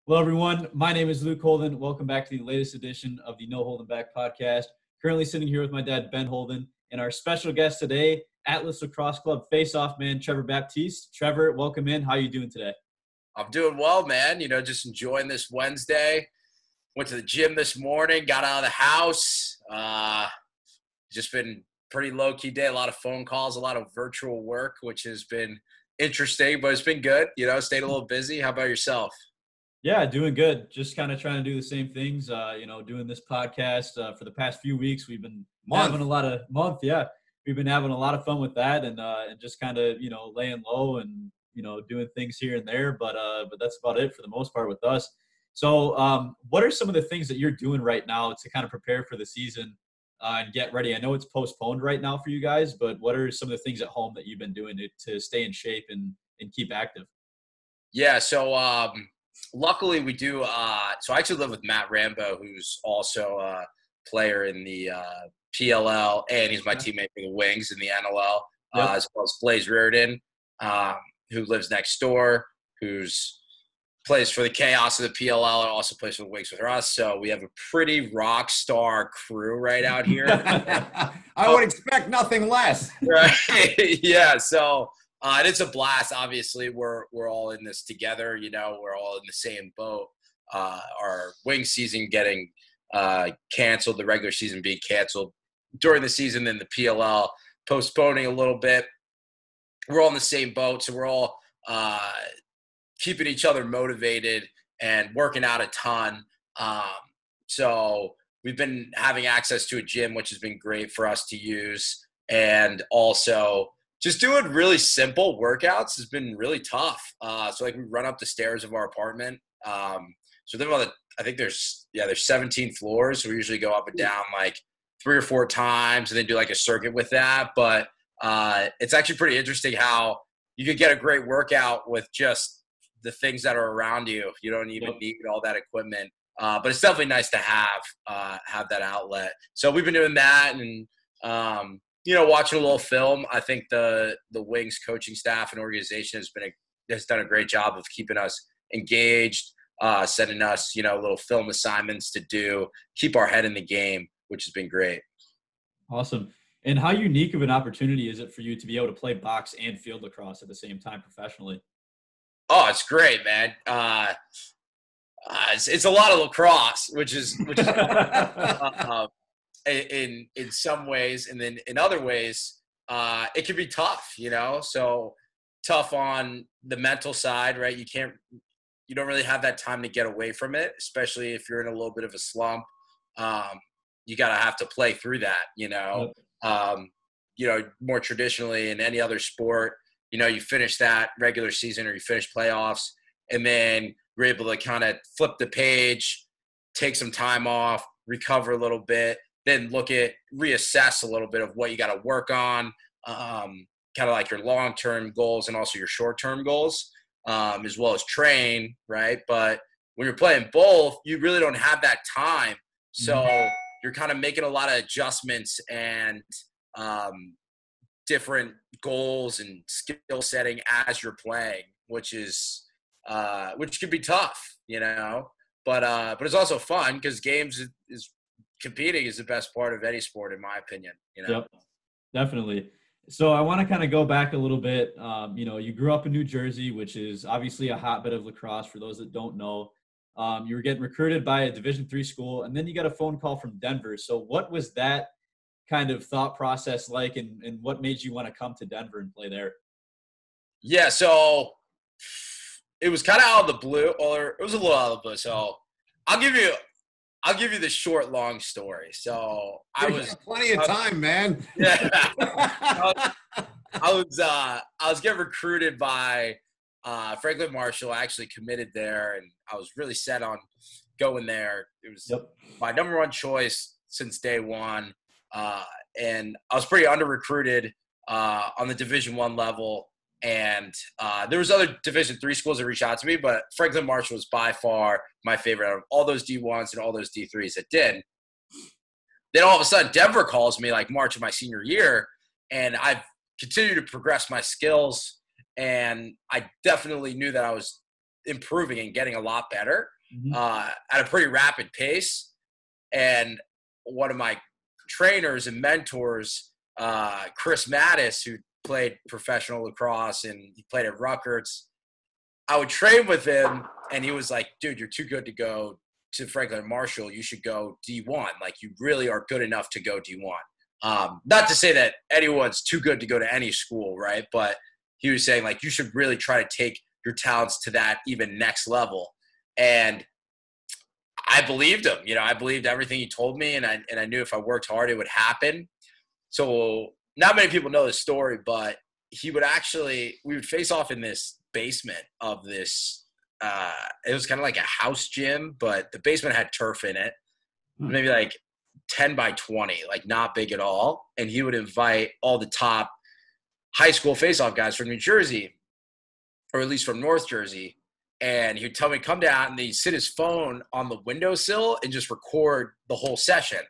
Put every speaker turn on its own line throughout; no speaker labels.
Hello, everyone. My name is Luke Holden. Welcome back to the latest edition of the No Holding Back podcast. Currently sitting here with my dad, Ben Holden, and our special guest today, Atlas Lacrosse Club Faceoff man, Trevor Baptiste. Trevor, welcome in. How are you doing today?
I'm doing well, man. Just enjoying this Wednesday. Went to the gym this morning, got out of the house. Just been pretty low-key day. A lot of phone calls, a lot of virtual work, which has been interesting, but it's been good. Stayed a little busy. How about yourself?
Yeah, doing good. Just kind of trying to do the same things, doing this podcast for the past few weeks. We've been having a lot of We've been having a lot of fun with that and just kind of, laying low and, doing things here and there. But that's about it for the most part with us. So what are some of the things that you're doing right now to kind of prepare for the season and get ready? I know it's postponed right now for you guys, but what are some of the things at home that you've been doing to stay in shape and keep active?
Yeah, so luckily we do so I actually live with Matt Rambo, who's also a player in the PLL, and he's my teammate for the Wings in the NLL, as well as Blaze Reardon, who lives next door, who's plays for the Chaos of the PLL and also plays for the Wings with us. So we have a pretty rock star crew right out here.
I would expect nothing less.
Right. Yeah. So and it's a blast. Obviously, we're all in this together. We're all in the same boat. Our wing season getting canceled, the regular season being canceled during the season, then the PLL postponing a little bit. We're all in the same boat, so we're all keeping each other motivated and working out a ton. So we've been having access to a gym, which has been great for us to use, and also just doing really simple workouts has been really tough. So we run up the stairs of our apartment. So then I think there's 17 floors. So we usually go up and down 3 or 4 times and then do a circuit with that. But it's actually pretty interesting how you could get a great workout with just the things that are around you. You don't even need all that equipment. But it's definitely nice to have that outlet. So we've been doing that and, watching a little film. I think the Wings coaching staff and organization has done a great job of keeping us engaged, sending us, little film assignments to do, keep our head in the game, which has been great.
Awesome. And how unique of an opportunity is it for you to be able to play box and field lacrosse at the same time professionally?
Oh, it's great, man. It's a lot of lacrosse, which is in some ways, and then in other ways, it can be tough, So tough on the mental side, right? You don't really have that time to get away from it, especially if you're in a little bit of a slump. You gotta have to play through that, more traditionally in any other sport, you finish that regular season or you finish playoffs, and then you're able to kind of flip the page, take some time off, recover a little bit, then reassess a little bit of what you got to work on, kind of your long-term goals and also your short-term goals, as well as train, right? But when you're playing both, you really don't have that time. So you're kind of making a lot of adjustments and different goals and skill setting as you're playing, which can be tough, but it's also fun because games is competing is the best part of any sport, in my opinion.
Yep, definitely. So I want to kind of go back a little bit. You grew up in New Jersey, which is obviously a hotbed of lacrosse. For those that don't know, you were getting recruited by a Division III school, and then you got a phone call from Denver. So what was that kind of thought process like, and what made you want to come to Denver and play there?
Yeah, so it was kind of out of the blue, or it was a little out of the blue. So I'll give you the short, long story. So I was
plenty of time, man.
Yeah, I was getting recruited by Franklin Marshall. I actually committed there, and I was really set on going there. It was my number one choice since day one, and I was pretty under recruited on the Division I level. And there was other Division III schools that reached out to me, but Franklin Marshall was by far my favorite out of all those D1s and all those D3s that did. Then all of a sudden, Denver calls me March of my senior year, and I've continued to progress my skills, and I definitely knew that I was improving and getting a lot better at a pretty rapid pace. And one of my trainers and mentors, Chris Mattis, who played professional lacrosse and he played at Rutgers, I would train with him, and he was like, dude, you're too good to go to Franklin Marshall. You should go D1. Like, you really are good enough to go D1. Not to say that anyone's too good to go to any school, right? But he was saying, like, you should really try to take your talents to that even next level. And I believed him. You know, I believed everything he told me, and I knew if I worked hard, it would happen. So not many people know this story, but we would face off in this basement of this it was kind of like a house gym, but the basement had turf in it, maybe like 10 by 20, like not big at all. And he would invite all the top high school face-off guys from New Jersey, or at least from North Jersey, and he would tell me, come down, and he'd sit his phone on the windowsill and just record the whole session.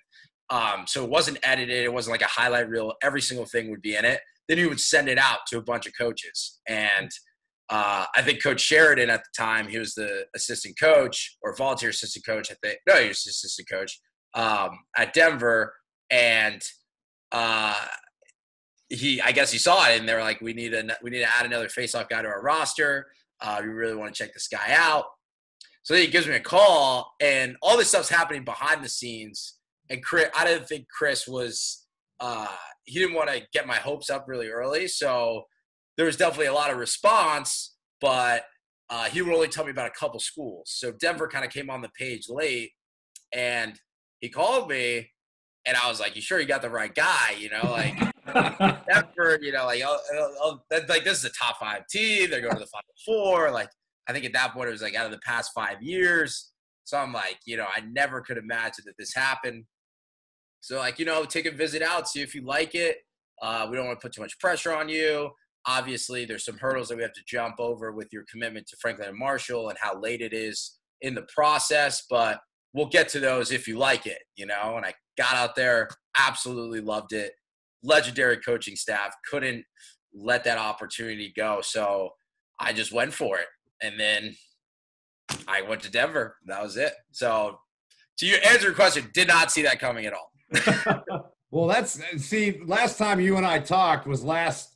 So it wasn't edited. It wasn't like a highlight reel. Every single thing would be in it. Then he would send it out to a bunch of coaches. And I think Coach Sheridan at the time, he was the assistant coach or volunteer assistant coach, I think. No, he was the assistant coach at Denver. And I guess he saw it, and they were like, we need to add another face-off guy to our roster. We really want to check this guy out. So then he gives me a call, and all this stuff's happening behind the scenes. And I didn't think Chris was he didn't want to get my hopes up really early. So there was definitely a lot of response, but he would only tell me about a couple schools. So Denver kind of came on the page late, and he called me, and I was like, you sure you got the right guy? You know, like Denver, you know, like this is a top 5 team. They're going to the Final Four. Like, I think at that point it was like out of the past 5 years. So I'm like, you know, I never could imagine that this happened. So, like, you know, take a visit out, see if you like it. We don't want to put too much pressure on you. Obviously, there's some hurdles that we have to jump over with your commitment to Franklin and Marshall and how late it is in the process. But we'll get to those if you like it, you know. And I got out there, absolutely loved it. Legendary coaching staff, couldn't let that opportunity go. So I just went for it. And then I went to Denver. That was it. So to answer your question, did not see that coming at all.
Well, last time you and I talked was last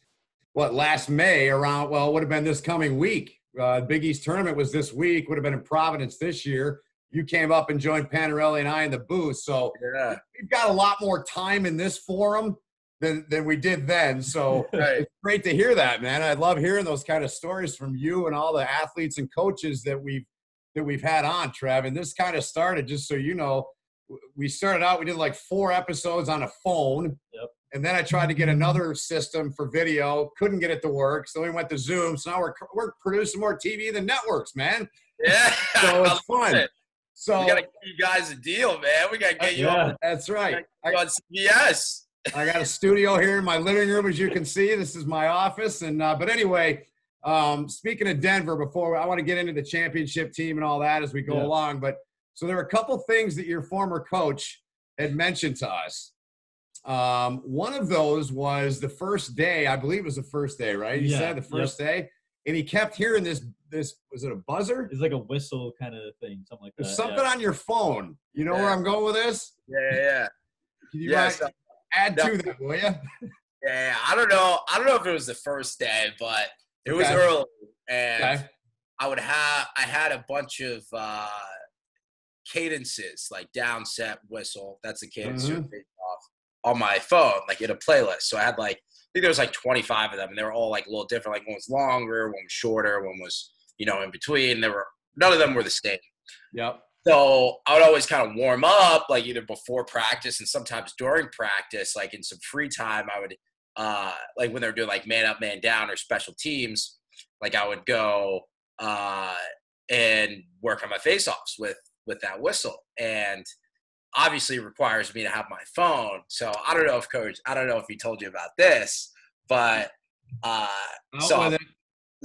May around, well, it would have been this coming week. Big East tournament was this week, would have been in Providence this year. You came up and joined Panarelli and I in the booth. So
yeah,
we've got a lot more time in this forum than we did then. So It's great to hear that, man. I love hearing those kind of stories from you and all the athletes and coaches that we've had on, Trev. And this kind of started, just so you know, we started out, we did like 4 episodes on a phone.
Yep.
And then I tried to get another system for video, couldn't get it to work. So we went to Zoom. So now we're producing more TV than networks, man.
Yeah.
So it's fun. So
we got to give you guys a deal, man. We got to get you on.
That's right.
On CBS.
I got a studio here in my living room, as you can see. This is my office. And but anyway, speaking of Denver, before I want to get into the championship team and all that as we go along. But so there are a couple things that your former coach had mentioned to us. One of those was the first day. I believe it was the first day, right? You said the first day, and he kept hearing this. Was it a buzzer?
It's like a whistle kind of thing, something like that.
There's something on your phone. You know where I'm going with this?
Yeah.
Can you add to that, will you?
Yeah, I don't know if it was the first day, but it was early, and I had a bunch of cadences, like down, set, whistle. That's the cadence off on my phone, like in a playlist. So I had I think there was like 25 of them, and they were all like a little different. Like one was longer, one was shorter, one was, you know, in between. None of them were the same.
Yep.
So I would always kind of warm up, like either before practice and sometimes during practice, like in some free time. I would, like when they were doing like man up, man down or special teams, like I would go and work on my face-offs with that whistle. And obviously it requires me to have my phone. So I don't know if he told you about this, but so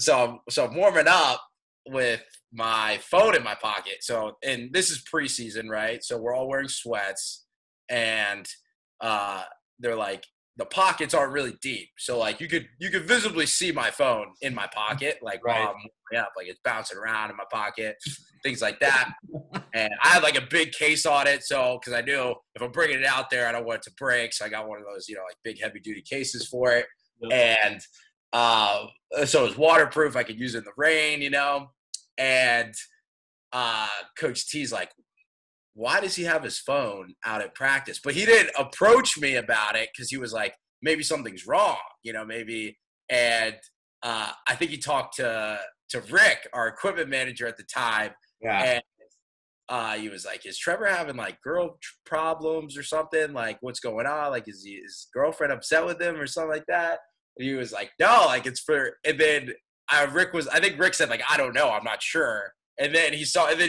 I'm warming up with my phone in my pocket. So, and this is preseason, right? So we're all wearing sweats, and they're like, the pockets aren't really deep. So like you could visibly see my phone in my pocket, like while I'm warming up, like it's bouncing around in my pocket, things like that. And I had like a big case on it. So, cause I knew if I'm bringing it out there, I don't want it to break. So I got one of those, like big heavy duty cases for it. Yep. And so it was waterproof. I could use it in the rain, and Coach T's like, why does he have his phone out at practice? But he didn't approach me about it because he was like, maybe something's wrong, maybe. And I think he talked to Rick, our equipment manager at the time.
Yeah.
And he was like, is Trevor having like girl problems or something? Like, what's going on? Like, is his girlfriend upset with him or something like that? And he was like, no, like it's for, and then I think Rick said like, I don't know, I'm not sure. And then he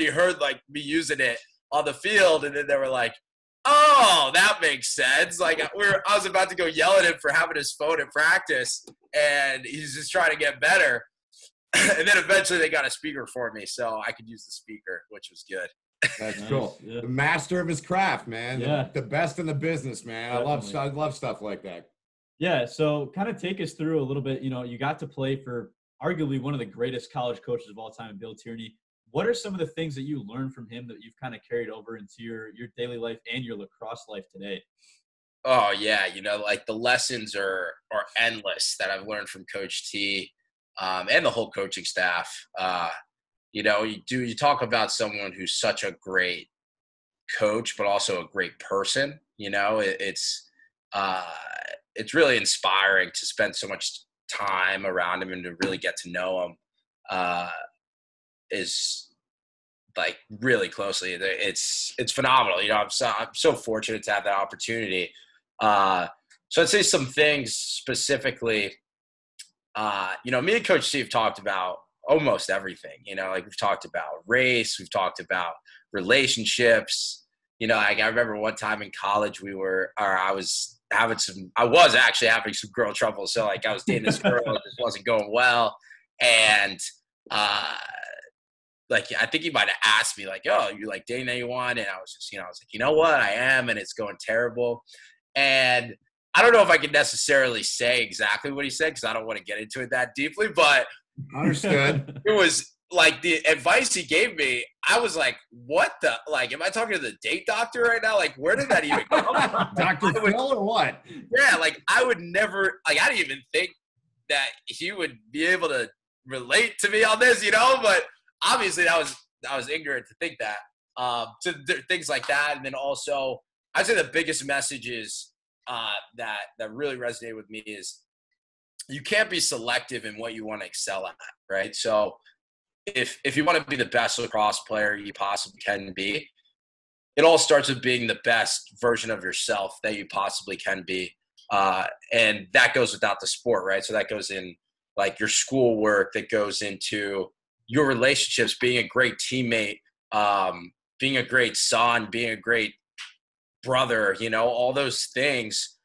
heard like me using it on the field, and then they were like, oh, that makes sense. Like I was about to go yell at him for having his phone at practice, and he's just trying to get better. And then eventually they got a speaker for me, so I could use the speaker, which was good.
That's cool. Yeah. The master of his craft, man. Yeah. The best in the business, man. I love stuff like that.
Yeah. So kind of take us through a little bit, you got to play for arguably one of the greatest college coaches of all time, Bill Tierney. What are some of the things that you learned from him that you've kind of carried over into your daily life and your lacrosse life today?
Oh yeah. Like the lessons are endless that I've learned from Coach T, and the whole coaching staff. You talk about someone who's such a great coach, but also a great person. It's really inspiring to spend so much time around him and to really get to know him. Is like really closely. It's phenomenal. I'm so fortunate to have that opportunity. So I'd say some things specifically. Me and Coach Steve talked about almost everything. Like we've talked about race, we've talked about relationships. I remember one time in college I was actually having some girl trouble. So like I was dating this girl, it just wasn't going well, and like I think he might have asked me like, "Oh, you like dating anyone?" And I was just, I was like, "You know what? I am, and it's going terrible." And I don't know if I could necessarily say exactly what he said because I don't want to get into it that deeply, but
understood.
It was like the advice he gave me. I was like, "What the? Like, am I talking to the date doctor right now? Like, where did that even come from?"
Dr. Phil or what?
Yeah, like I would never. Like, I didn't even think that he would be able to relate to me on this, But obviously, I was ignorant to think that. So things like that, and then also, I'd say the biggest messages that really resonated with me is you can't be selective in what you want to excel at, right? So if you want to be the best lacrosse player you possibly can be, it all starts with being the best version of yourself that you possibly can be. And that goes without the sport, right? So that goes in like your schoolwork, that goes into your relationships, being a great teammate, being a great son, being a great brother, all those things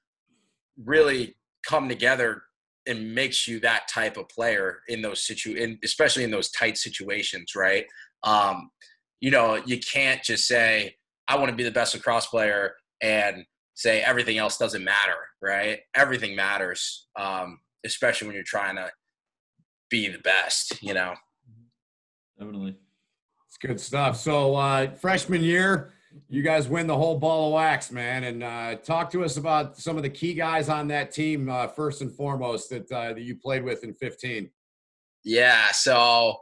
really come together and makes you that type of player in those especially in those tight situations, right? You can't just say, I want to be the best lacrosse player and say everything else doesn't matter, right? Everything matters, especially when you're trying to be the best,
Definitely.
It's good stuff. So freshman year, you guys win the whole ball of wax, man. And talk to us about some of the key guys on that team, first and foremost, that you played with in 15.
Yeah, so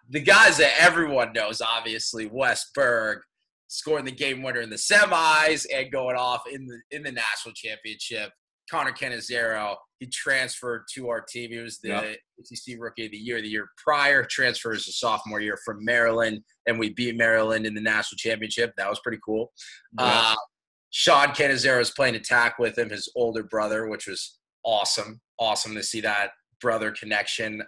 the guys that everyone knows, obviously, Wes Berg scoring the game winner in the semis and going off in the national championship. Connor Cannizzaro, he transferred to our team. He was the ACC Rookie of the year prior. Transfers a sophomore year from Maryland, and we beat Maryland in the national championship. That was pretty cool. Yeah. Sean Cannizzaro is playing attack with him, his older brother, which was awesome. Awesome to see that brother connection.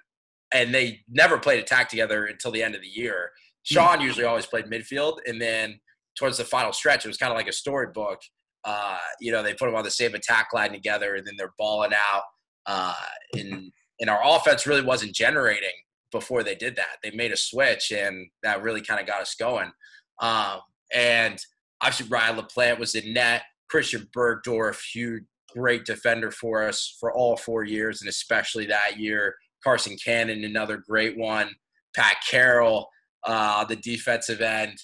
And they never played attack together until the end of the year. Sean usually always played midfield, and then towards the final stretch, it was kind of like a storybook. They put them on the same attack line together, and then they're balling out. And our offense really wasn't generating before they did that. They made a switch, and that really kind of got us going. And obviously Ryan LaPlante was in net. Christian Bergdorf, great defender for us for all 4 years, and especially that year. Carson Cannon, another great one. Pat Carroll, the defensive end.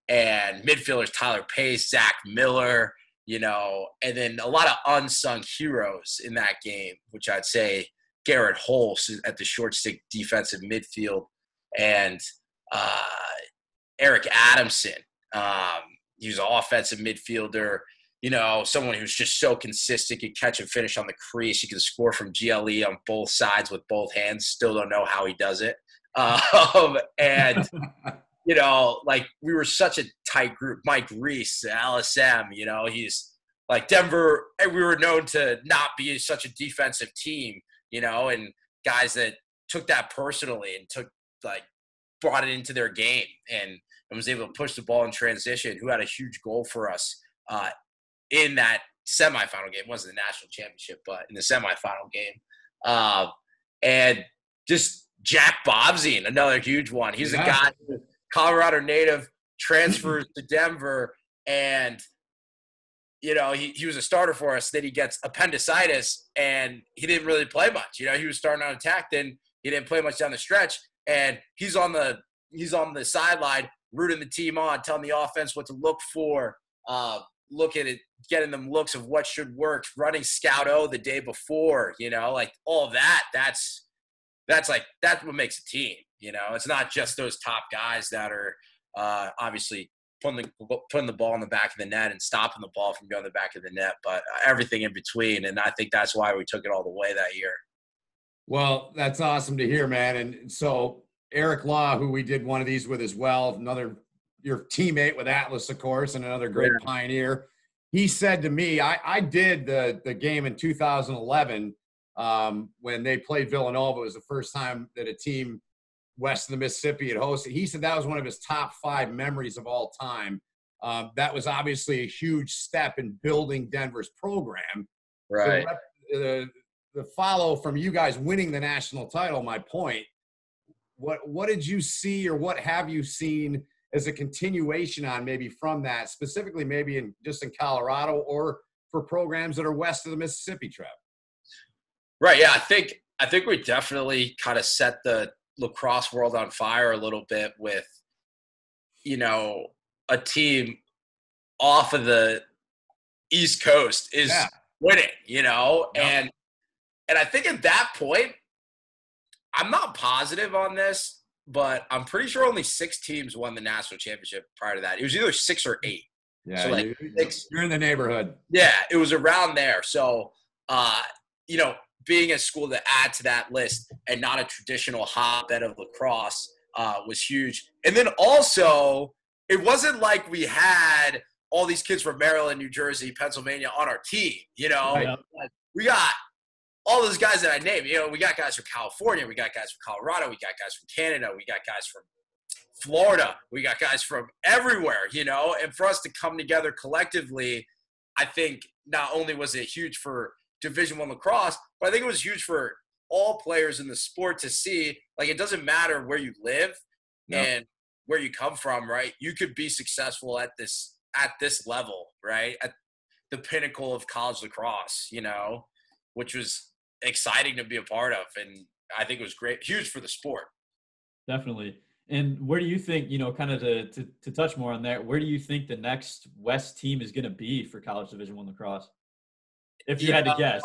And midfielders, Tyler Pace, Zach Miller, and then a lot of unsung heroes in that game, which I'd say Garrett Holtz at the short stick defensive midfield, and Eric Adamson. He was an offensive midfielder, someone who's just so consistent, could catch and finish on the crease. He can score from GLE on both sides with both hands. Still don't know how he does it. And we were such a tight group. Mike Reese, LSM, he's like Denver. And we were known to not be such a defensive team, and guys that took that personally and brought it into their game and was able to push the ball in transition, who had a huge goal for us in that semifinal game. It wasn't the national championship, but in the semifinal game. And just Jack Bobzien, another huge one. He's a guy who Colorado native, transfers to Denver, and he was a starter for us. Then he gets appendicitis, and he didn't really play much. He was starting on attack, then he didn't play much down the stretch, and he's on the sideline rooting the team on, telling the offense what to look for, looking at getting them looks of what should work, running Scout O the day before, all of that. That's what makes a team. It's not just those top guys that are obviously putting the ball in the back of the net and stopping the ball from going to the back of the net, but everything in between. And I think that's why we took it all the way that year.
Well, that's awesome to hear, man. And so Eric Law, who we did one of these with as well, your teammate with Atlas, of course, and another great pioneer. He said to me, I did the game in 2011 when they played Villanova. It was the first time that a team west of the Mississippi had hosted. He said that was one of his top 5 memories of all time. That was obviously a huge step in building Denver's program.
Right.
So the follow from you guys winning the national title, my point, what did you see, or what have you seen as a continuation on maybe from that, specifically maybe in Colorado or for programs that are west of the Mississippi, Trev?
Right. Yeah. I think we definitely kind of set the lacrosse world on fire a little bit with, a team off of the East Coast is winning, and I think at that point, I'm not positive on this, but I'm pretty sure only 6 teams won the national championship prior to that. It was either 6 or 8.
Yeah,
so
you're in the neighborhood.
Yeah, it was around there. So, being a school to add to that list and not a traditional hotbed of lacrosse was huge. And then also, it wasn't like we had all these kids from Maryland, New Jersey, Pennsylvania on our team.
Right.
We got all those guys that I named. We got guys from California, we got guys from Colorado, we got guys from Canada, we got guys from Florida, we got guys from everywhere, and for us to come together collectively, I think not only was it huge for Division I lacrosse, but I think it was huge for all players in the sport to see, it doesn't matter where you live and where you come from, right? You could be successful at this level, right? At the pinnacle of college lacrosse, which was exciting to be a part of. And I think it was great, huge for the sport.
Definitely. And where do you think, kind of to touch more on that, where do you think the next West team is going to be for college Division I lacrosse? If you had to guess.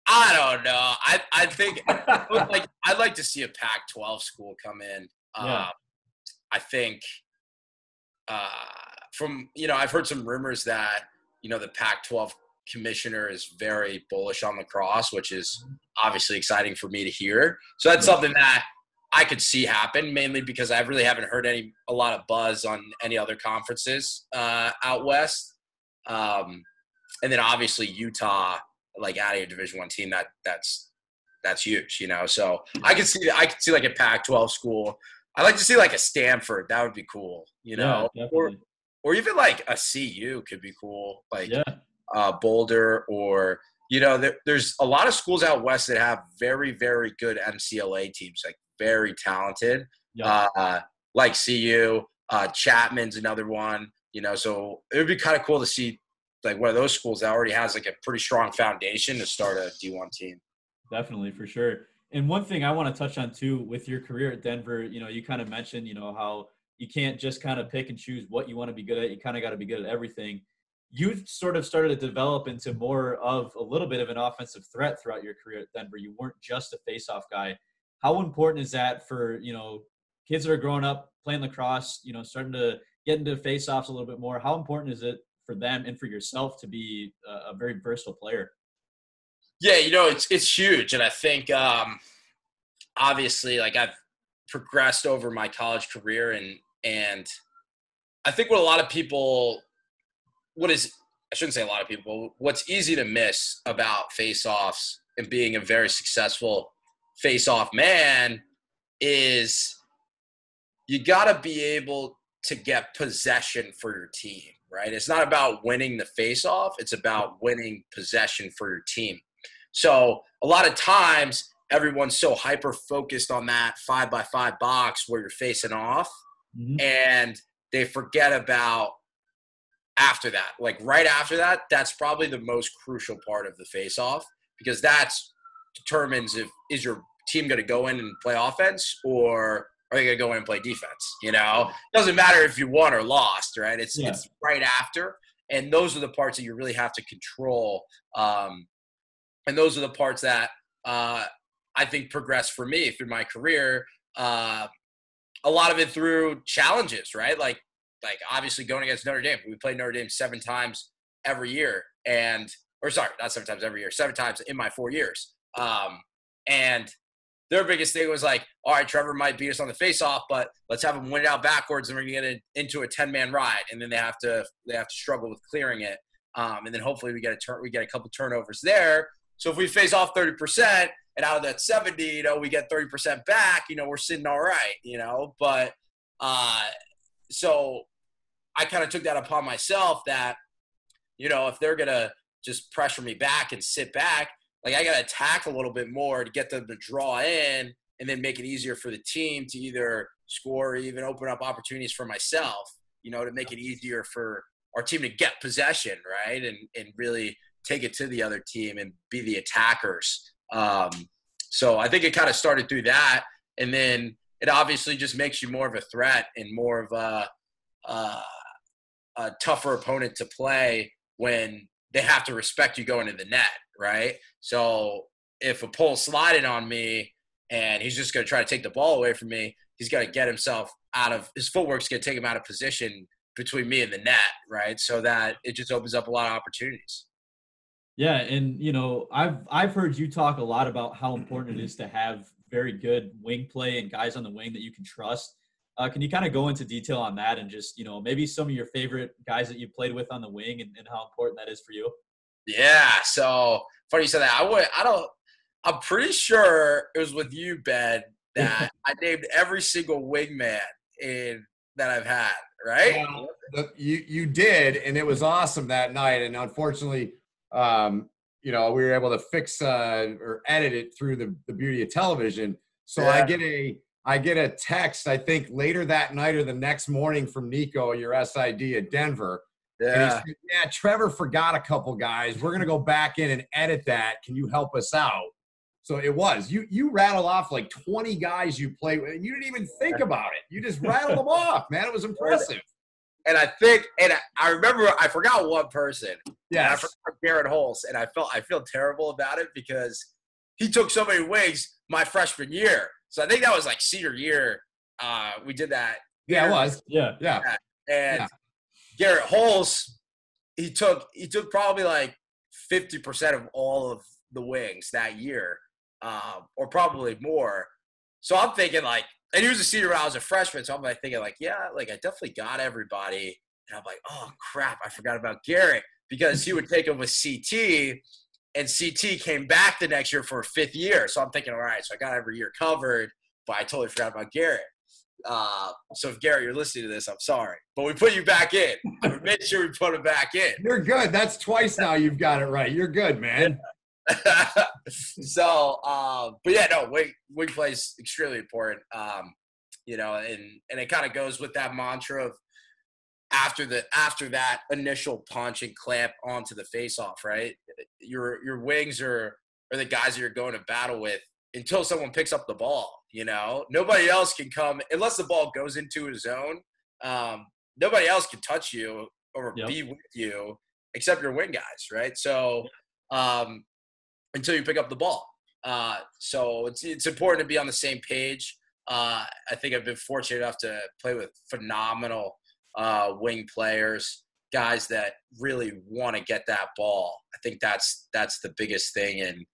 I don't know. I think I'd like to see a Pac-12 school come in. I think I've heard some rumors that, the Pac-12 commissioner is very bullish on lacrosse, which is obviously exciting for me to hear. So that's something that I could see happen, mainly because I really haven't heard a lot of buzz on any other conferences out west. And then obviously Utah, adding a Division I team, that's huge, So I could see a Pac-12 school. I'd like to see a Stanford. That would be cool, or even a CU could be cool, Boulder, or there's a lot of schools out west that have very, very good NCAA teams, very talented, CU. Chapman's another one, So it would be kind of cool to see like one of those schools that already has like a pretty strong foundation to start a D1 team.
Definitely, for sure. And one thing I want to touch on too, with your career at Denver, you kind of mentioned, how you can't just kind of pick and choose what you want to be good at. You kind of got to be good at everything. You sort of started to develop into more of a little bit of an offensive threat throughout your career at Denver. You weren't just a face-off guy. How important is that for, kids that are growing up playing lacrosse, starting to get into face-offs a little bit more? How important is it for them and for yourself to be a very versatile player?
Yeah, it's huge. And I think obviously, like, I've progressed over my college career, and I think what a lot of people – I shouldn't say a lot of people, what's easy to miss about face-offs and being a very successful face-off man is you got to be able to get possession for your team, right? It's not about winning the face-off. It's about winning possession for your team. So a lot of times everyone's so hyper-focused on that 5x5 box where you're facing off, and they forget about after that. Like right after that, that's probably the most crucial part of the face-off, because that determines is your team going to go in and play offense, or are they going to go in and play defense? It doesn't matter if you won or lost, right? It's right after, and those are the parts that you really have to control. And those are the parts that I think progressed for me through my career. A lot of it through challenges, right? Like obviously going against Notre Dame. We played Notre Dame 7 times every year, not 7 times every year, 7 times in my 4 years. And their biggest thing was like, all right, Trevor might beat us on the face-off, but let's have him win it out backwards, and we're going to get into a 10-man ride, and then they have to struggle with clearing it. And then hopefully we get a couple turnovers there. So if we face off 30%, and out of that 70, we get 30% back, we're sitting all right, But so I kind of took that upon myself that, if they're going to just pressure me back and sit back, like I got to attack a little bit more to get them to draw in, and then make it easier for the team to either score or even open up opportunities for myself, to make it easier for our team to get possession, right? And really take it to the other team and be the attackers. So I think it kind of started through that. And then it obviously just makes you more of a threat and more of a tougher opponent to play when they have to respect you going to the net, right? So if a pull's sliding on me and he's just going to try to take the ball away from me, he's got to get himself out of – his footwork's going to take him out of position between me and the net, right? So that it just opens up a lot of opportunities.
Yeah, and I've heard you talk a lot about how important it is to have very good wing play and guys on the wing that you can trust. Can you kind of go into detail on that and just maybe some of your favorite guys that you played with on the wing and how important that is for you?
Yeah, so funny you said that. I'm pretty sure it was with you, Ben, that I named every single wingman that I've had, right?
Well, you did, and it was awesome that night. And unfortunately, we were able to fix or edit it through the beauty of television. So yeah. I get a text, I think later that night or the next morning, from Nico, your SID at Denver. Yeah. And he said, yeah, Trevor forgot a couple guys. We're going to go back in and edit that. Can you help us out? So it was. You rattled off like 20 guys you played with, and you didn't even think about it. You just rattled them off, man. It was impressive.
And I remember I forgot one person. Yeah, I forgot Garrett Holtz, and I feel terrible about it because he took so many wings my freshman year. So I think that was like senior year. We did that.
Yeah, it was. Yeah.
And Garrett Holtz, he took probably like 50% of all of the wings that year, or probably more. So I'm thinking like, and he was a senior when I was a freshman, so I'm like thinking like, yeah, like I definitely got everybody. And I'm like, oh crap, I forgot about Garrett, because he would take him with CT, and CT came back the next year for a 5th year. So I'm thinking, all right, so I got every year covered, but I totally forgot about Garrett. So if Garrett, you're listening to this, I'm sorry, but we put you back in. I made sure we put him back in.
You're good. That's twice now you've got it right. You're good, man.
So, but yeah, no, wing play is extremely important. And it kind of goes with that mantra of after that initial punch and clamp onto the face-off, right? Your wings are the guys that you're going to battle with until someone picks up the ball. Nobody else can come unless the ball goes into a zone. Nobody else can touch you or be with you except your wing guys, right? So until you pick up the ball. So it's important to be on the same page. I think I've been fortunate enough to play with phenomenal wing players, guys that really want to get that ball. I think that's the biggest thing. And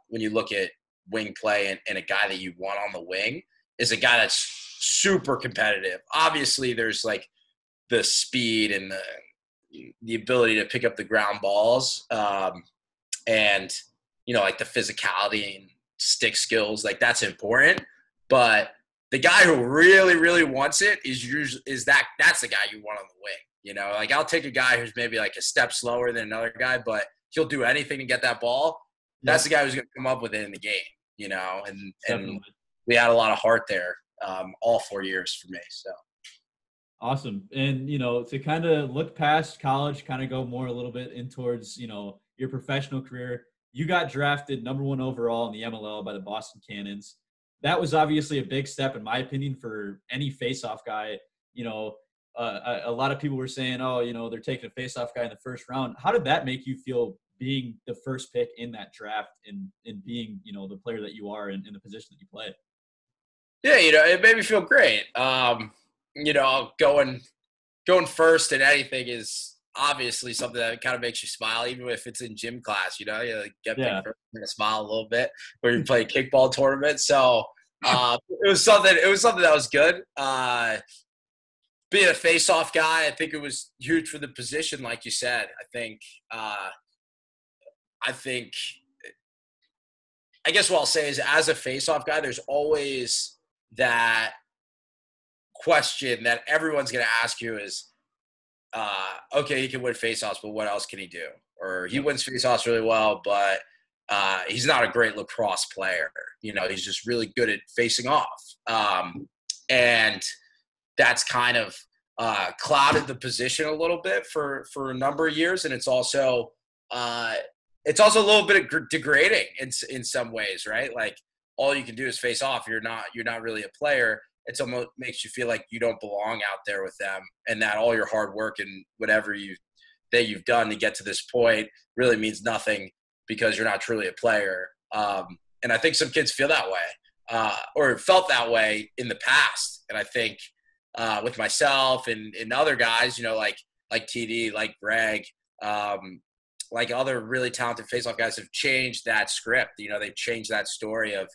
when you look at wing play and a guy that you want on the wing is a guy that's super competitive. Obviously, there's like the speed and the ability to pick up the ground balls, and like the physicality and stick skills. Like that's important, but the guy who really, really wants it that's the guy you want on the wing. Like I'll take a guy who's maybe like a step slower than another guy, but he'll do anything to get that ball. That's the guy who's going to come up with it in the game, and we had a lot of heart there all 4 years for me. So
awesome. And, to kind of look past college, kind of go more a little bit in towards, your professional career, you got drafted number 1 overall in the MLL by the Boston Cannons. That was obviously a big step, in my opinion, for any face-off guy. A lot of people were saying, they're taking a face-off guy in the first round. How did that make you feel being the first pick in that draft and being, the player that you are in the position that you play?
Yeah, it made me feel great. Going first in anything is obviously something that kind of makes you smile, even if it's in gym class. You get picked first and smile a little bit, or you play a kickball tournament. So it was something that was good. Being a face-off guy, I think it was huge for the position, like you said. I guess what I'll say is, as a face-off guy, there's always that question that everyone's going to ask you is, okay, he can win face-offs, but what else can he do? Or he wins face-offs really well, but he's not a great lacrosse player. He's just really good at facing off. And that's kind of clouded the position a little bit for a number of years. And it's also a little bit degrading in some ways, right? Like all you can do is face off. You're not really a player. It almost makes you feel like you don't belong out there with them, and that all your hard work and whatever you've done to get to this point really means nothing because you're not truly a player. And I think some kids feel that way, or felt that way in the past. And I think with myself and other guys, like TD, like Greg, like other really talented face-off guys have changed that script. They've changed that story of,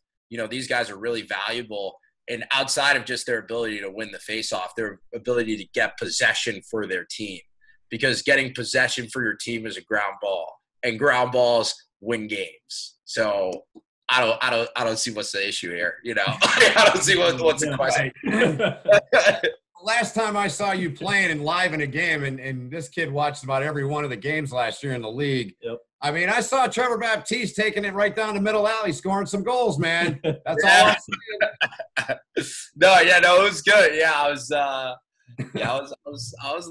these guys are really valuable. And outside of just their ability to win the face-off, their ability to get possession for their team, because getting possession for your team is a ground ball, and ground balls win games. So I don't see what's the issue here. I don't see what's the question.
Last time I saw you playing and live in a game, and this kid watched about every one of the games last year in the league.
Yep.
I mean, I saw Trevor Baptiste taking it right down the middle alley, scoring some goals, man. That's all I'm saying.
No, it was good. Yeah, I was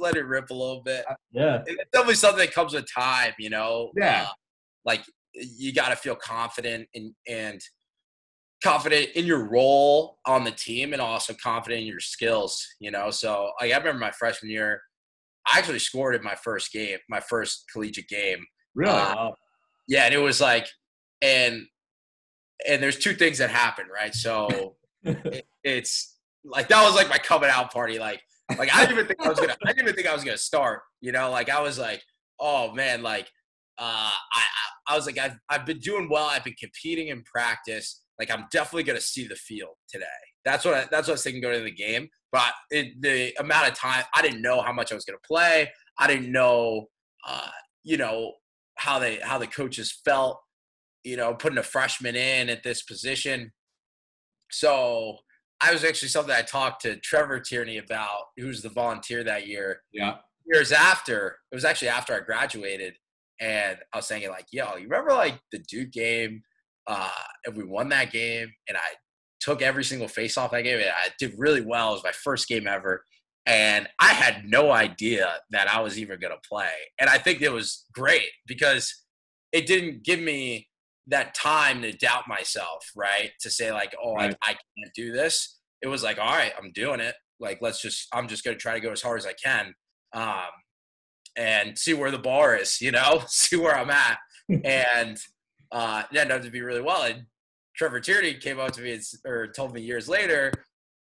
letting it rip a little bit.
Yeah.
It's definitely something that comes with time,
Yeah.
Like you got to feel confident and confident in your role on the team, and also confident in your skills, So I remember my freshman year, I actually scored in my first collegiate game.
Really?
Yeah, and it was like, and there's two things that happen, right? So it's like that was like my coming out party. Like I didn't even think I was gonna start. Like I was like, oh man, like I was like, I've been doing well. I've been competing in practice. Like I'm definitely gonna see the field today. That's what I was thinking going into the game. But the amount of time, I didn't know how much I was gonna play. I didn't know, how the coaches felt, putting a freshman in at this position. So I was actually something I talked to Trevor Tierney about, who's the volunteer that year.
Yeah.
Years after, it was actually after I graduated, and I was saying like, yo, you remember like the Duke game, and we won that game, and I took every single face off that game, and I did really well. It was my first game ever. And I had no idea that I was even going to play. And I think it was great because it didn't give me that time to doubt myself, right? To say like, oh,
Right.
I can't do this. It was like, all right, I'm doing it. Like, I'm just going to try to go as hard as I can. And see where the bar is, see where I'm at. And it ended up to be really well. And Trevor Tierney came up to me or told me years later,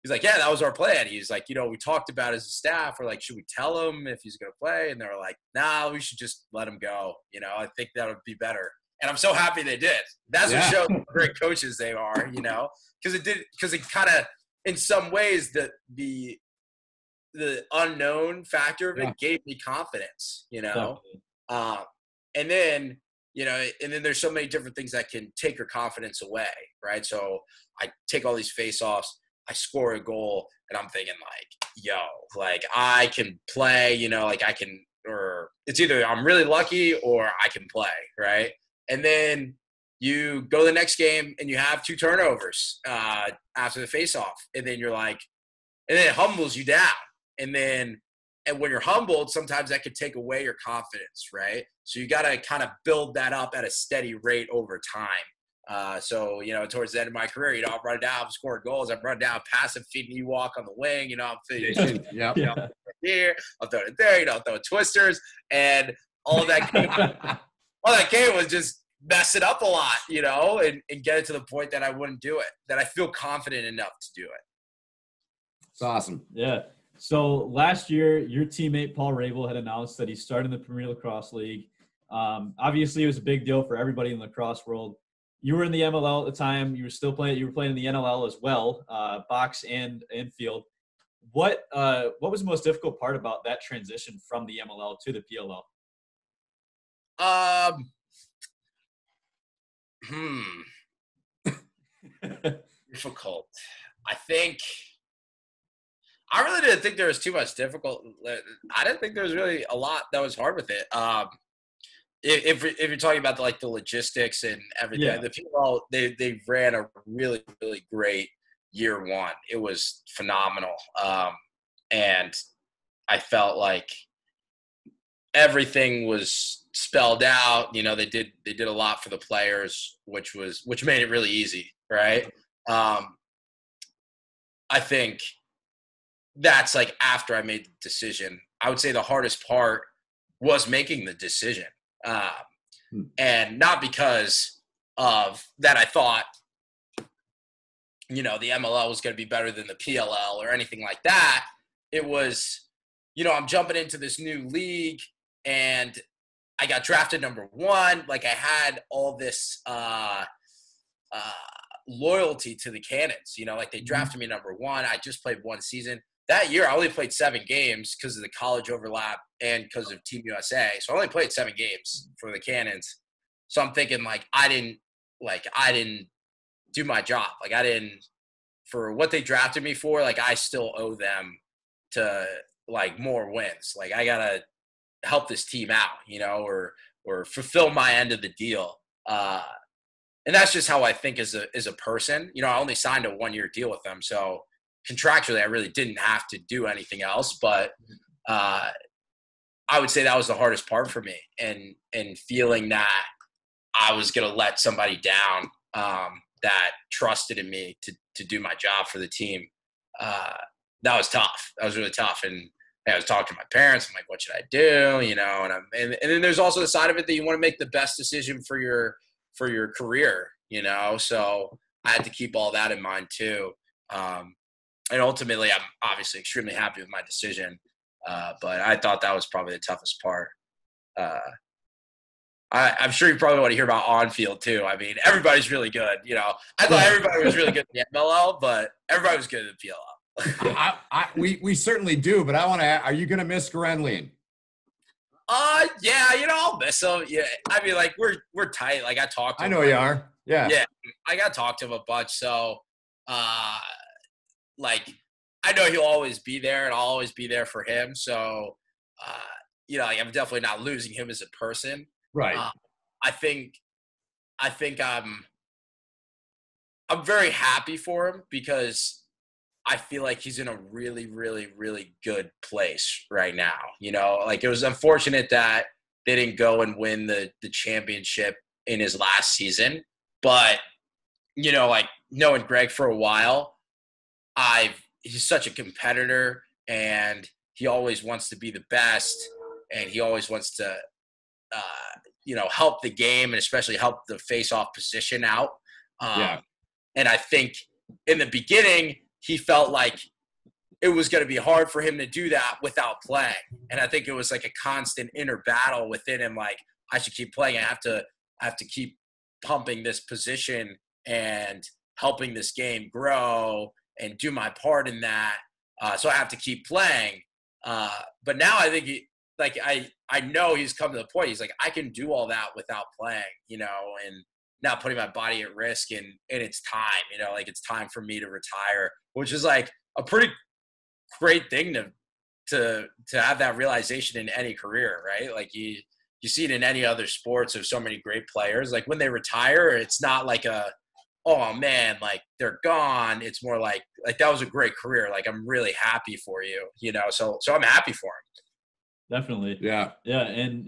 he's like, yeah, that was our plan. He's like, we talked about it as a staff. We're like, should we tell him if he's going to play? And they were like, nah, we should just let him go. I think that would be better. And I'm so happy they did. That's what shows what great coaches they are, because it kind of, in some ways, the unknown factor of it gave me confidence, and then, and then there's so many different things that can take your confidence away. Right. So I take all these face-offs, I score a goal, and I'm thinking like, yo, like I can play, like I can, or it's either I'm really lucky or I can play. Right. And then you go to the next game and you have 2 turnovers after the face-off. And then you're like, and then it humbles you down. And when you're humbled, sometimes that could take away your confidence, right? So you got to kind of build that up at a steady rate over time. So, towards the end of my career, I'm running down, I'm scoring goals, I'm running down, passive, feeding you walk on the wing, I'm feeding here, I'm throwing it there, I'm throwing twisters, and all that came was just mess it up a lot, and get it to the point that I wouldn't do it, that I feel confident enough to do it.
It's awesome.
Yeah. So last year, your teammate Paul Rabel had announced that he's starting the Premier Lacrosse League. Obviously, it was a big deal for everybody in the lacrosse world. You were in the MLL at the time. You were still playing. You were playing in the NLL as well, box and field. What was the most difficult part about that transition from the MLL to the PLL?
Difficult. I really didn't think there was too much difficult. I didn't think there was really a lot that was hard with it. If you're talking about the logistics and everything, the people they ran a really, really great year one. It was phenomenal, and I felt like everything was spelled out. They did a lot for the players, which made it really easy, right? I think that's after I made the decision. I would say the hardest part was making the decision. And not because of that I thought, the MLL was going to be better than the PLL or anything like that. It was, I'm jumping into this new league and I got drafted number 1. I had all this loyalty to the Cannons, they drafted me number 1. I just played 1 season. That year, I only played 7 games because of the college overlap and because of Team USA. So I only played 7 games for the Cannons. So I'm thinking I didn't do my job. For what they drafted me for, I still owe them to more wins. I gotta help this team out, or fulfill my end of the deal. And that's just how I think as a person. I only signed a 1-year deal with them, so contractually, I really didn't have to do anything else, but I would say that was the hardest part for me, and feeling that I was going to let somebody down that trusted in me to do my job for the team. That was tough. That was really tough, and I was talking to my parents. I'm like, "What should I do?" And then there's also the side of it that you want to make the best decision for your career. So I had to keep all that in mind too. And ultimately, I'm obviously extremely happy with my decision, but I thought that was probably the toughest part. I'm sure you probably want to hear about on-field too. I mean, everybody's really good. I thought everybody was really good in the MLL, but everybody was good in the PLL.
We certainly do, but I want to ask, are you going to miss Gurenlian?
Yeah, I'll miss him. Yeah, I mean, we're tight. I talked to him.
I know you are. Yeah.
Yeah, I got to talk to him a bunch. So, I know he'll always be there, and I'll always be there for him. So, I'm definitely not losing him as a person.
Right.
I think I'm very happy for him because I feel like he's in a really, really, really good place right now. Like it was unfortunate that they didn't go and win the championship in his last season. But, like knowing Greg for a while, he's such a competitor and he always wants to be the best and he always wants to, help the game and especially help the face-off position out. And I think in the beginning, he felt like it was going to be hard for him to do that without playing. And I think it was like a constant inner battle within him. Like, I should keep playing. I have to keep pumping this position and helping this game grow and do my part in that. So I have to keep playing. But now I think I know he's come to the point. He's like, I can do all that without playing, and not putting my body at risk. And it's time, like it's time for me to retire, which is like a pretty great thing to have that realization in any career, right? Like you see it in any other sports of so many great players. Like when they retire, it's not like oh man, like they're gone. It's more like that was a great career. Like I'm really happy for you, so I'm happy for him.
Definitely.
Yeah.
Yeah. And,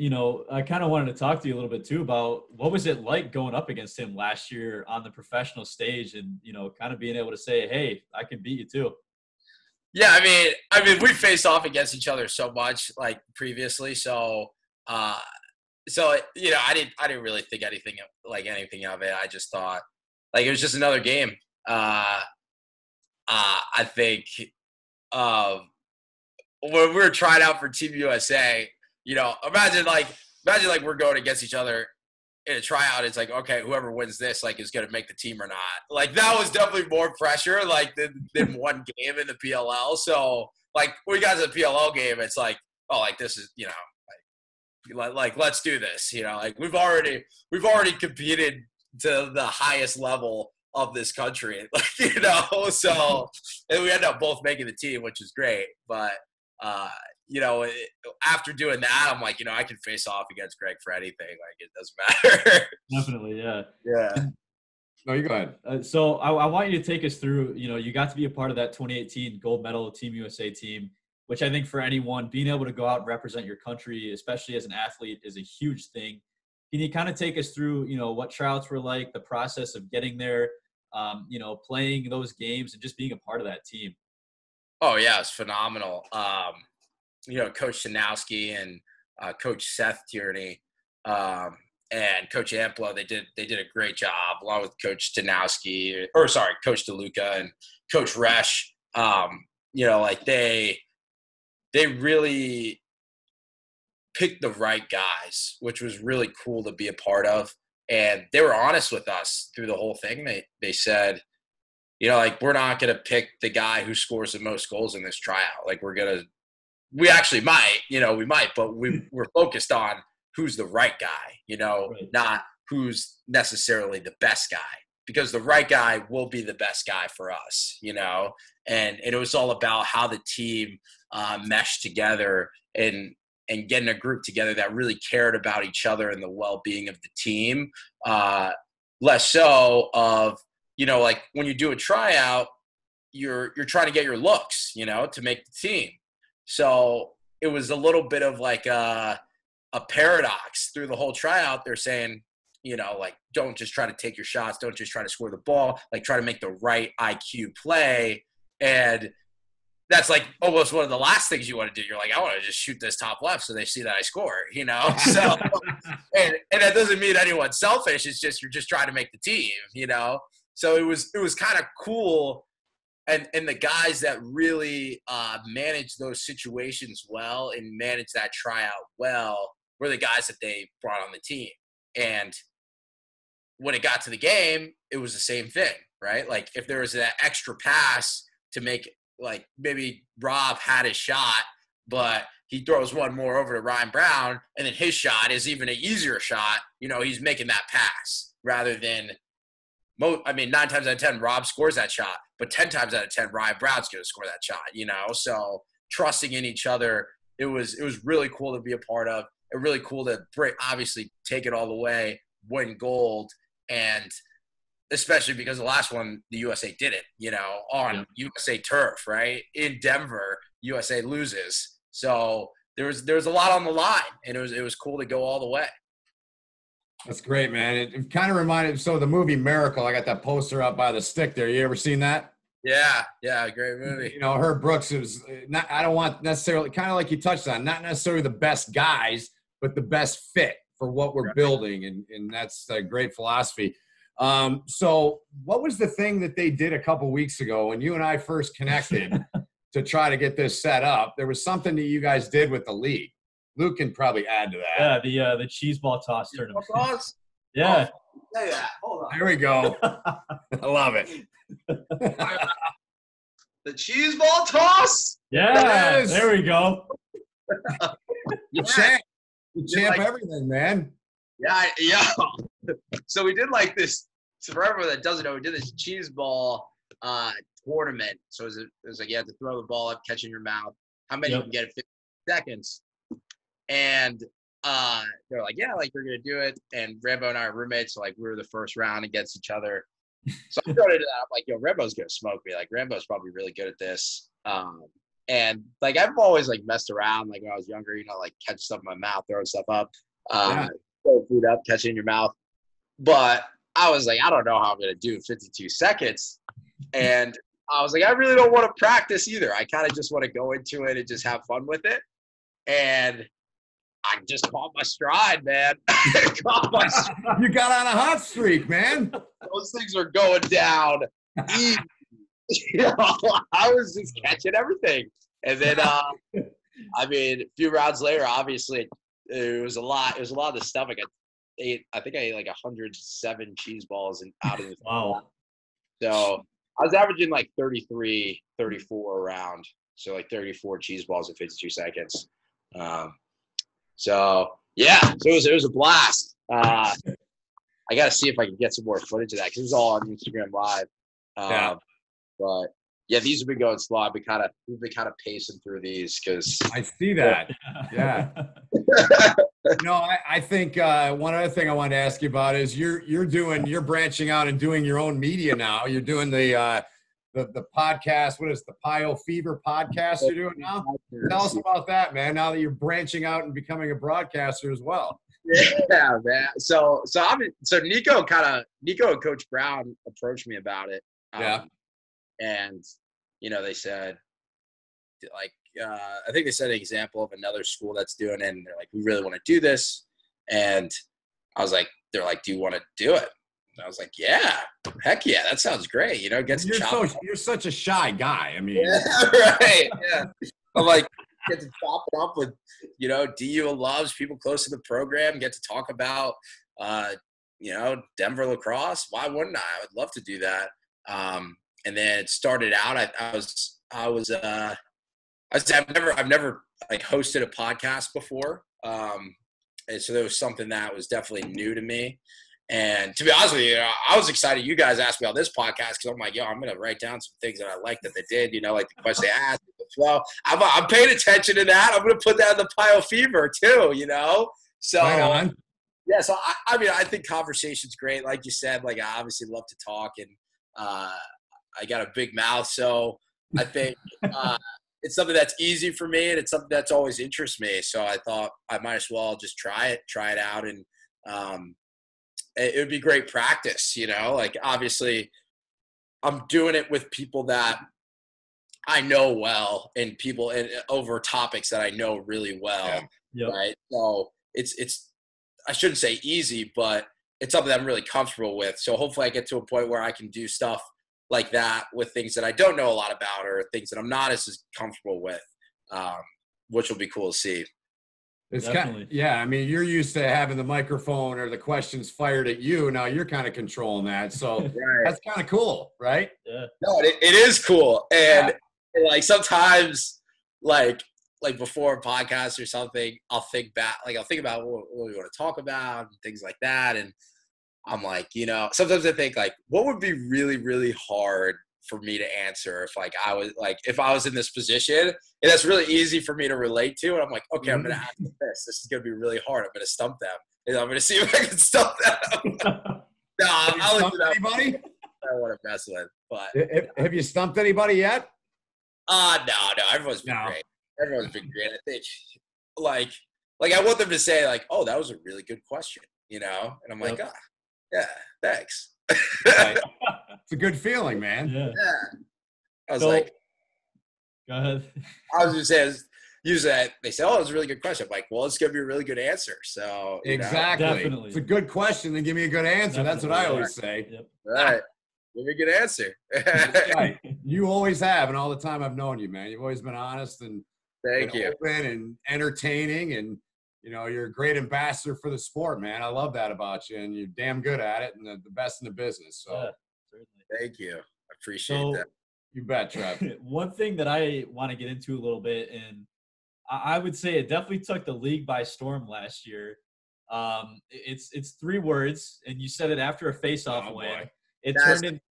I kind of wanted to talk to you a little bit too about what was it like going up against him last year on the professional stage and, kind of being able to say, hey, I can beat you too.
Yeah. I mean, we faced off against each other so much like previously. So, I didn't really think anything of it. I just thought like it was just another game. I think, when we were trying out for Team USA, imagine we're going against each other in a tryout. It's like, okay, whoever wins this, like, is going to make the team or not. Like, that was definitely more pressure, like, than one game in the PLL. So, like, when we got to the PLL game, it's like, oh, like, this is, like let's do this. Like, we've already competed to the highest level of this country, like, so, and we ended up both making the team, which is great. But, after doing that, I'm like, I can face off against Greg for anything. Like, it doesn't matter.
Definitely. Yeah.
Yeah.
No, you go ahead.
So I want you to take us through, you got to be a part of that 2018 gold medal Team USA team, which I think for anyone being able to go out and represent your country, especially as an athlete, is a huge thing. Can you kind of take us through, what tryouts were like, the process of getting there, playing those games and just being a part of that team?
Oh yeah, it's phenomenal. Coach Sanowski and Coach Seth Tierney and Coach Amplo, they did a great job along with Coach Coach DeLuca and Coach Resch. Like they really picked the right guys, which was really cool to be a part of. And they were honest with us through the whole thing. They said, like, we're not going to pick the guy who scores the most goals in this tryout. Like, we actually might, we might, but we're focused on who's the right guy,
right.
Not who's necessarily the best guy, because the right guy will be the best guy for us, and it was all about how the team meshed together and getting a group together that really cared about each other and the well-being of the team. Less so of, like when you do a tryout, you're trying to get your looks, to make the team. So it was a little bit of like a paradox through the whole tryout. They're saying, like, don't just try to take your shots. Don't just try to score the ball. Like, try to make the right IQ play. And that's like almost one of the last things you want to do. You're like, I want to just shoot this top left so they see that I score, So, and that doesn't mean anyone's selfish. It's just, you're just trying to make the team, So it was kind of cool. And the guys that really managed those situations well and managed that tryout well were the guys that they brought on the team. And when it got to the game, it was the same thing, right? Like, if there was that extra pass to make, like, maybe Rob had his shot, but he throws one more over to Ryan Brown, and then his shot is even an easier shot, he's making that pass rather than – 9 times out of 10, Rob scores that shot, but 10 times out of 10, Ryan Brown's going to score that shot, So trusting in each other, it was really cool to be a part of. It really cool to obviously take it all the way, win gold, and especially because the last one, the USA did it, on USA turf, right? In Denver, USA loses. So there was a lot on the line, and it was cool to go all the way.
That's great, man. It kind of reminded, so the movie Miracle, I got that poster up by the stick there. You ever seen that?
Yeah, great movie.
Herb Brooks is not, I don't want necessarily, kind of like you touched on, not necessarily the best guys, but the best fit for what we're building. And that's a great philosophy. So what was the thing that they did a couple weeks ago when you and I first connected to try to get this set up? There was something that you guys did with the league. Luke can probably add to that.
Yeah, the cheese ball toss tournament.
Yeah.
Oh, hold on. Here we go. I love it.
The cheese ball toss?
Yeah, there we go.
Champ everything, man.
Yeah. So we did like this. So for everyone that doesn't know, we did this cheese ball tournament. So it was like you had to throw the ball up, catch in your mouth. How many you can get in 50 seconds? And they're like, yeah, like we're gonna do it. And Rambo and I are roommates, so like we were the first round against each other. So I started that. I'm like, yo, Rambo's gonna smoke me. Like Rambo's probably really good at this. And like I've always like messed around, like when I was younger, like catch stuff in my mouth, throwing stuff up, throw food up, catch it in your mouth. But I was like, I don't know how I'm gonna do in 52 seconds. And I was like, I really don't want to practice either. I kind of just want to go into it and just have fun with it. And I just caught my stride, man.
You got on a hot streak, man.
Those things are going down easy. I was just catching everything. And then, a few rounds later, obviously, it was a lot. It was a lot of the stuff. I think I ate like 107 cheese balls out of the
wow.
So I was averaging like 33, 34 around. So like 34 cheese balls in 52 seconds. So it was a blast. I got to see if I can get some more footage of that because it was all on Instagram Live. But yeah, these have been going slow. We've been kind of pacing through these because
I see that. Yeah. I think one other thing I wanted to ask you about is you're branching out and doing your own media now. You're doing the podcast. What is the Pio Fever podcast you're doing now? Tell us about that, man. Now that you're branching out and becoming a broadcaster as well.
Yeah, man. So Nico and Coach Brown approached me about it. And they said like I think they said an example of another school that's doing it, and they're like, we really want to do this. And I was like, they're like, do you want to do it? And I was like, yeah, heck yeah, that sounds great.
You're such a shy guy. I mean,
right. Yeah. I'm like, get to chop it up with, DU loves people close to the program, get to talk about, Denver lacrosse. Why wouldn't I? I would love to do that. And then it started out. I've never like hosted a podcast before. And so there was something that was definitely new to me. And to be honest with you, I was excited you guys asked me on this podcast because I'm like, yo, I'm going to write down some things that I like that they did, like the question they asked, the flow. I'm paying attention to that. I'm going to put that in the Pio Fever too, So,
right on.
Yeah, so I think conversation's great. Like you said, like I obviously love to talk, and I got a big mouth. So I think it's something that's easy for me, and it's something that's always interests me. So I thought I might as well just try it out. And it would be great practice, like obviously I'm doing it with people that I know well and people over topics that I know really well.
Yeah.
Right. So it's, I shouldn't say easy, but it's something that I'm really comfortable with. So hopefully I get to a point where I can do stuff like that with things that I don't know a lot about or things that I'm not as comfortable with, which will be cool to see.
It's you're used to having the microphone or the questions fired at you. Now you're kind of controlling that. So That's kind of cool, right?
Yeah.
No, it is cool. And like sometimes like before a podcast or something, I'll think about what we want to talk about and things like that. And I'm like, sometimes I think like, what would be really, really hard for me to answer if I was in this position, and that's really easy for me to relate to. And I'm like, okay, I'm going to ask this. This is going to be really hard. I'm going to stump them, and I'm going to see if I can stump them. No,
Have you
I
stumped anybody?
I don't want to mess with, but
Have you stumped anybody yet?
no, everyone's been great. Everyone's been great. I think, like I want them to say, like, "Oh, that was a really good question," and I'm like, "Ah, yeah, thanks."
Right. It's a good feeling, man.
Yeah.
I was like,
go ahead.
I was just saying, usually they say, "Oh, it's a really good question." I'm like, "Well, it's gonna be a really good answer." So
exactly,
definitely,
it's a good question. Then give me a good answer. Definitely. That's what I always say.
Yep. Right. Give me a good answer.
Right. You always have, and all the time I've known you, man. You've always been honest and open and entertaining, and you're a great ambassador for the sport, man. I love that about you, and you're damn good at it, and the best in the business. So,
thank you. I appreciate that.
You bet, Trev.
One thing that I want to get into a little bit, and I would say it definitely took the league by storm last year. It's 3 words, and you said it after a face-off win.
Boy.
It turned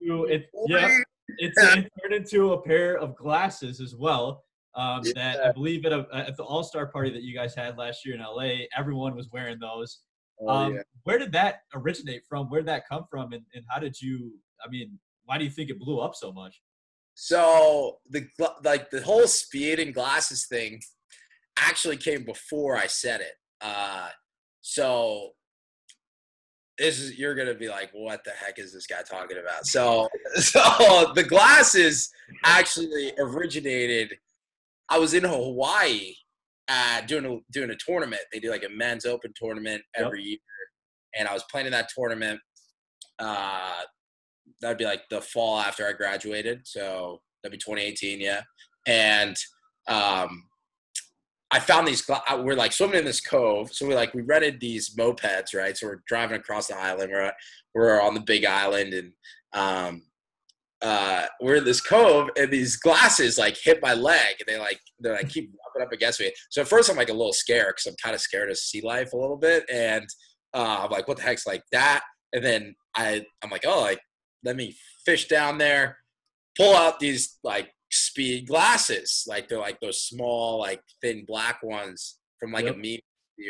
into a pair of glasses as well. That I believe at the All-Star party that you guys had last year in LA, everyone was wearing those. Where did that originate from? Where did that come from? And how did you? I mean, why do you think it blew up so much?
So the whole speed and glasses thing actually came before I said it. So you're gonna be like, what the heck is this guy talking about? So the glasses actually originated. I was in Hawaii doing a tournament. They do like a men's open tournament every year, and I was playing in that tournament. That'd be like the fall after I graduated, so that'd be 2018, yeah. And I found these. We're like swimming in this cove, so we rented these mopeds, right? So we're driving across the island. We're on the big island, and we're in this cove, and these glasses like hit my leg, and they keep rubbing up against me. So at first I'm like a little scared because I'm kind of scared of sea life a little bit, and I'm like, what the heck's like that? And then I'm like, oh, like let me fish down there, pull out these like speed glasses, like they're like those small like thin black ones from like a meme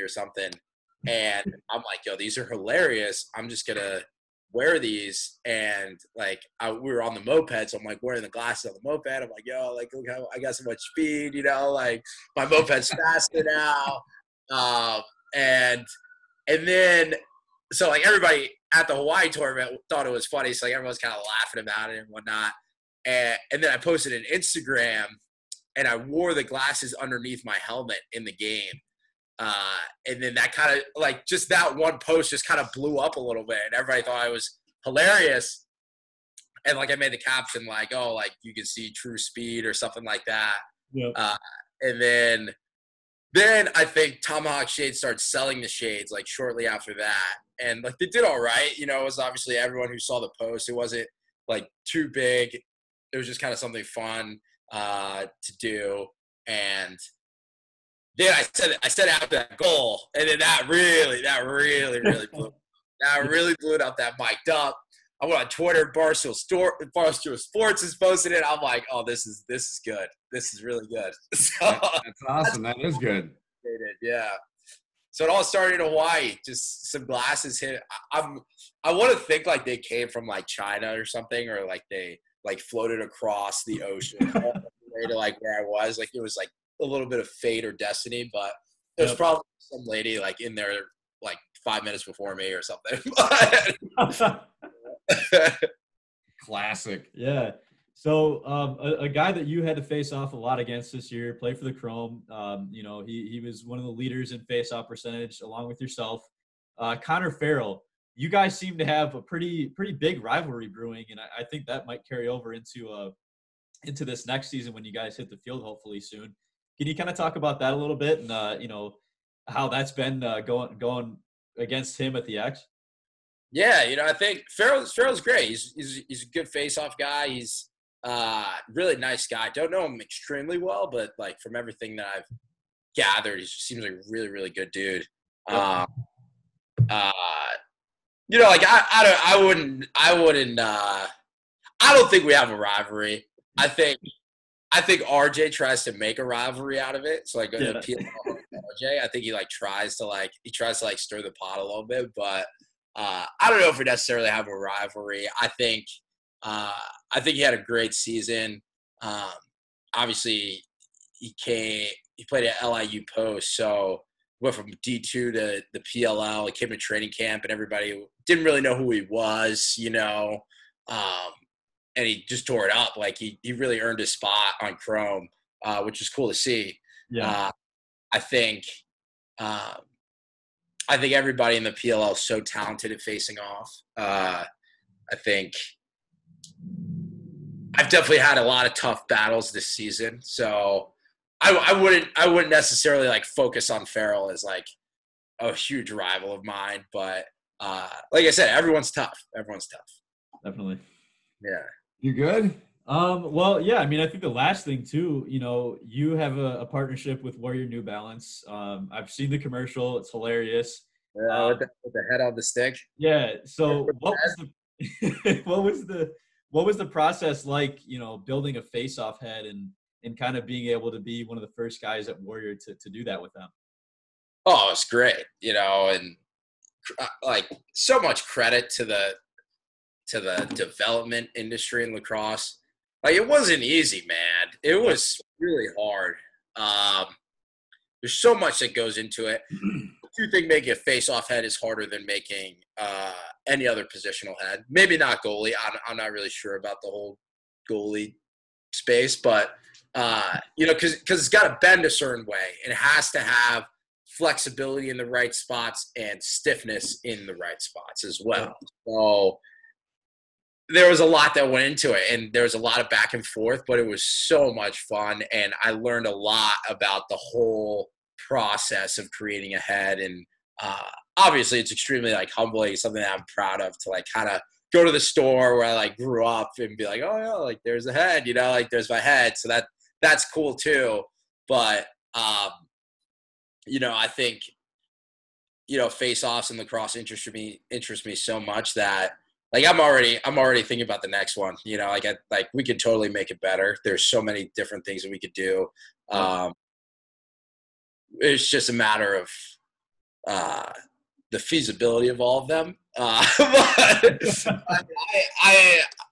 or something, and I'm like, yo, these are hilarious. I'm just gonna wear these, and like we were on the moped, so I'm like wearing the glasses on the moped. I'm like, yo, like look how I got so much speed, like my moped's faster now. And then so like everybody at the Hawaii tournament thought it was funny, so like everyone's kind of laughing about it and whatnot. And then I posted an Instagram, and I wore the glasses underneath my helmet in the game. And then that kind of like just that one post just kind of blew up a little bit, and everybody thought I was hilarious. And like I made the caption like, "Oh, like you can see true speed" or something like that.
Yep.
And then I think Tomahawk Shades started selling the shades like shortly after that, and like they did all right. It was obviously everyone who saw the post. It wasn't like too big. It was just kind of something fun to do, and then I said after that goal, and then that really blew. That really blew it up. That mic'd up. I went on Twitter. Barstool Sports is posting it. I'm like, oh, this is good. This is really good. So,
that's awesome. That is good.
Yeah. So it all started in Hawaii. Just some glasses hit. I want to think like they came from like China or something, or like they like floated across the ocean all the way to like where I was. Like it was like a little bit of fate or destiny, but there's probably some lady like in there like 5 minutes before me or something.
Classic.
Yeah. So a guy that you had to face off a lot against this year, play for the Chrome. He was one of the leaders in face-off percentage along with yourself. Connor Farrell. You guys seem to have a pretty big rivalry brewing, and I think that might carry over into this next season when you guys hit the field hopefully soon. Can you kind of talk about that a little bit, and how that's been going against him at the X?
Yeah, I think Farrell's great. He's a good face-off guy. He's really nice guy. Don't know him extremely well, but like from everything that I've gathered, he seems like a really, really good dude. Yep. Like I don't think we have a rivalry. I think RJ tries to make a rivalry out of it. So like the PLL RJ, I think he tries to stir the pot a little bit, but I don't know if we necessarily have a rivalry. I think he had a great season. Obviously, he played at LIU Post, so went from D2 to the PLL. He came to training camp, and everybody didn't really know who he was, and he just tore it up. Like he really earned his spot on Chrome, which is cool to see.
Yeah.
I think everybody in the PLL is so talented at facing off. I think I've definitely had a lot of tough battles this season, so I wouldn't necessarily like focus on Farrell as like a huge rival of mine, but like I said, everyone's tough.
Definitely.
Yeah.
You good?
Well, yeah, I mean, I think the last thing too, you have a partnership with Warrior New Balance. I've seen the commercial. It's hilarious.
Yeah, with the head on the stick.
Yeah. So what was the process like, building a face-off head and kind of being able to be one of the first guys at Warrior to do that with them?
Oh, it's great, and like so much credit to the development industry in lacrosse. Like it wasn't easy, man. It was really hard. There's so much that goes into it. I do think making a face-off head is harder than making any other positional head. Maybe not goalie. I'm not really sure about the whole goalie space, but because it's got to bend a certain way. It has to have flexibility in the right spots and stiffness in the right spots as well. So there was a lot that went into it, and there was a lot of back and forth, but it was so much fun, and I learned a lot about the whole process of creating a head. And obviously it's extremely like humbling, something that I'm proud of, to like kind of go to the store where I like grew up and be like, oh yeah, like there's a head, like there's my head. So that's cool too. But I think face-offs and lacrosse interest me so much that like I'm already thinking about the next one. Like we could totally make it better. There's so many different things that we could do. It's just a matter of the feasibility of all of them. But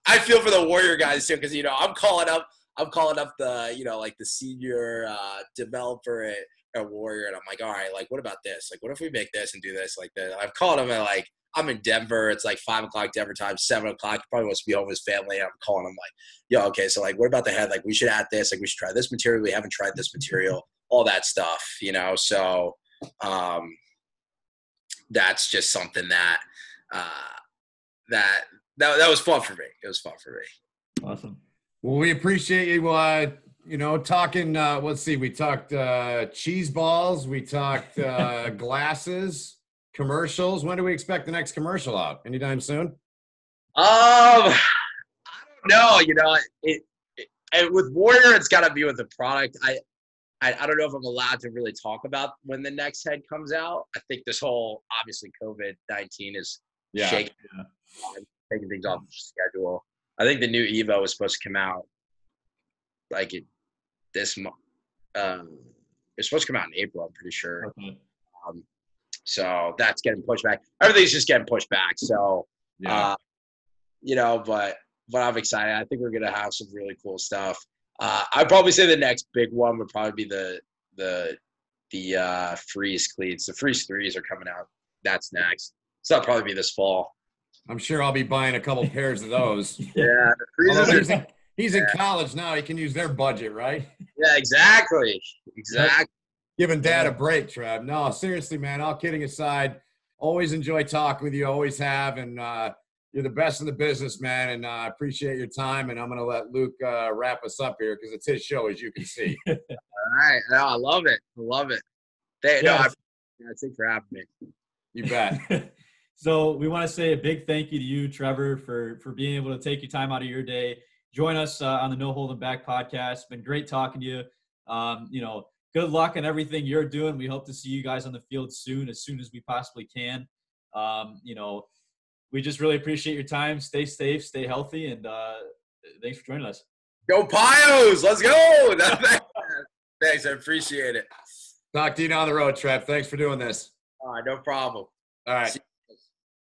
I feel for the Warrior guys too, because I'm calling up the like the senior developer at Warrior, and I'm like, all right, like what about this? Like what if we make this and do this like that? I've called him at like, I'm in Denver. It's like 5 o'clock Denver time, 7 o'clock. He probably wants to be home with his family. And I'm calling him like, yo, okay, so like, what about the head? Like, we should add this. Like, we should try this material. We haven't tried this material. All that stuff, So that's just something that that was fun for me. It was fun for me.
Awesome.
Well, we appreciate you. Talking. Let's see. We talked cheese balls. We talked glasses. Commercials. When do we expect the next commercial out? Anytime soon?
I don't know. And with Warrior, it's got to be with the product. I don't know if I'm allowed to really talk about when the next head comes out. I think this whole, obviously, COVID-19 is shaking, taking things off the schedule. I think the new Evo was supposed to come out this month. It's supposed to come out in April, I'm pretty sure.
Okay.
So that's getting pushed back. Everything's just getting pushed back. So, but I'm excited. I think we're going to have some really cool stuff. I'd probably say the next big one would probably be the Freeze cleats. The Freeze 3s are coming out. That's next. So that'll probably be this fall.
I'm sure I'll be buying a couple pairs of those.
Yeah. The Freezes
he's in college now. He can use their budget, right?
Yeah, exactly.
Giving dad a break, Trev. No, seriously, man, all kidding aside, always enjoy talking with you. Always have. And you're the best in the business, man. And I appreciate your time. And I'm going to let Luke wrap us up here because it's his show, as you can see.
All right. No, I love it. Thanks for having me.
You bet.
So we want to say a big thank you to you, Trevor, for being able to take your time out of your day. Join us on the No Holding Back podcast. It's been great talking to you. Good luck in everything you're doing. We hope to see you guys on the field as soon as we possibly can. We just really appreciate your time. Stay safe, stay healthy, and thanks for joining us.
Go Pios! Let's go! Thanks, I appreciate it.
Talk to you down the road, Trev. Thanks for doing this.
All right, no problem.
All right.